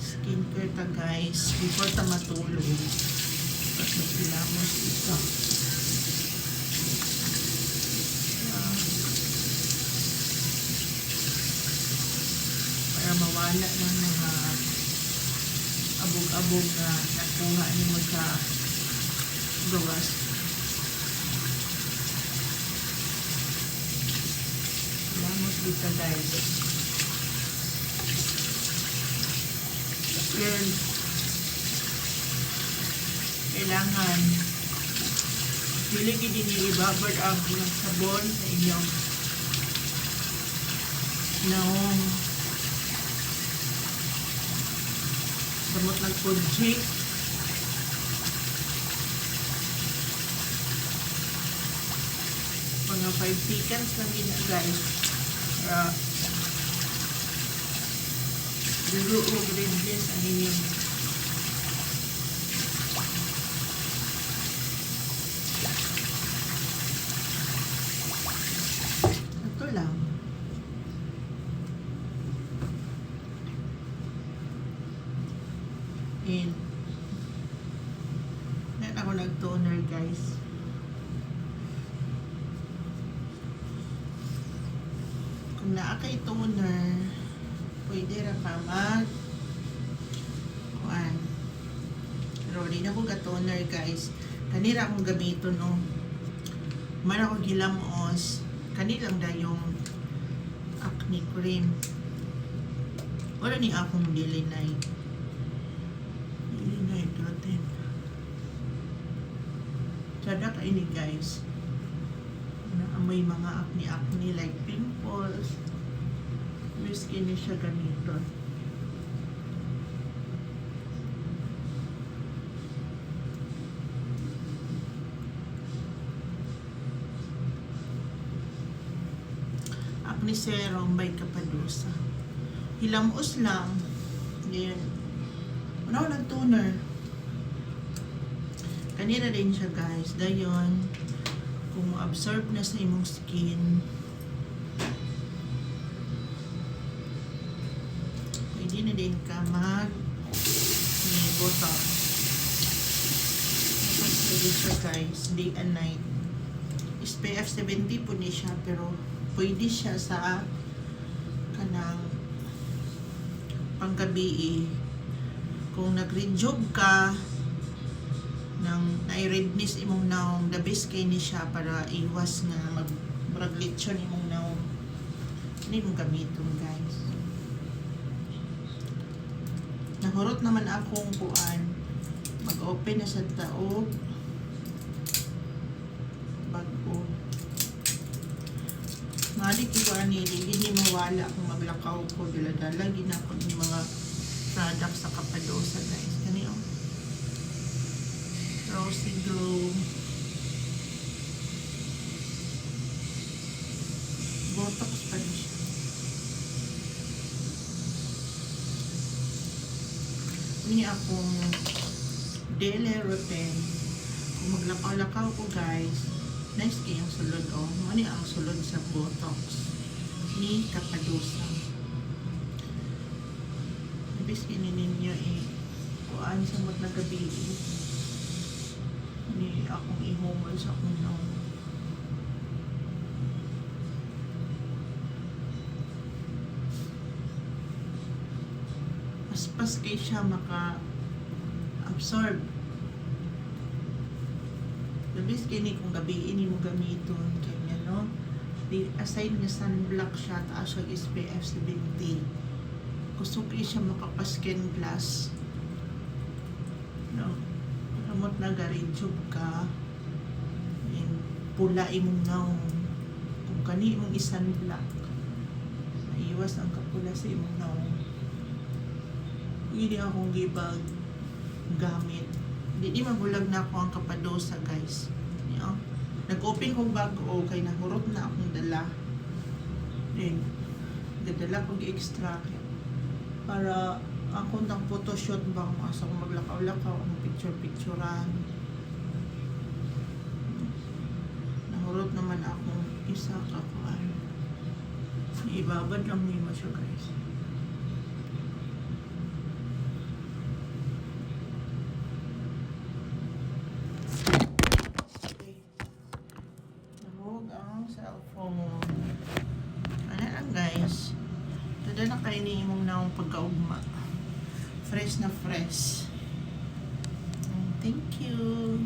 skincare ta guys before ta matulog. At magkilamos ito. Para mawala ng mga abog-abog na nakuha ni magka gawas. Kilamos dito guys. Then, kailangan dili din i-babad ang inyong sabon sa inyong naong samot ng kujik. Mga 5 seconds lang yun guys. Dulu o greenless ang inyong ito lang. And net ako nag-toner guys. Kung naa kay toner, pwede ra pa mag kuan. Pero di na ko ka-toner guys. Kanira akong gamiton no. Man ako gilamos. Kani lang da yung acne cream. Wala ni akong dilinay. Dilinay natin. Sada ka ini guys. May mga acne like pimples. Miski ni siya ganito. Acne serum by Kapadosa. Hilamos lang. Ngayon. Ano lang toner. Kanina din siya guys. Dayon. Kung absorb na sa imong skin, pwede na din ka ni botox. Pwede siya guys, day and night. SPF 70 po ni siya, pero pwede siya sa kanang panggabi. Kung nag-rejob ka nang na-redness imong naong, the best kay ni siya para iwas nga mag-braglitsyon imong naong. Hindi mong gamiton guys. Nahurot naman akong kuan. Mag-open na sa taog. Bago. Malik iwa ni hindi mawala kung maglakaw ko. Dala-dala ginapag ng mga products sa Kapadosa guys. Kani Rosy Glow. Botox pa rin siya. Ini akong daily routine. Kung maglakaw-lakaw ko guys, nice kayang sulod o. Ano ang sulod sa Botox ni Kapadosa. Nabis kininin niyo kuhaan sa mat na gabi ni akong ihumol sa akong naong. Pas kay siya maka-absorb. Labis kini kung gabi ini mo gamiton kanya no. Aside nga sunblock siya, taas siya SPF 70. Gusto kay siya makapaskin glass. No. Kamot na garinjob ka. And pula imong naong. Kung kani imong isunblock, maiwas ang kapula sa imong naong. Hindi akong gibag gamit. Hindi magulag na ako ang Kapadosa guys. Nag-open kong bago kay nahurot na akong dala. Then, dadala kong i-extract para ako ng photoshoot ba kung asa kong maglakaw-lakaw ang picture-picturean. Nahurot naman akong isa kakuan. Ibabad lang mo siya guys. lang guys. Tada na kayo ni imong naong pagkaugma. Fresh na fresh. Thank you.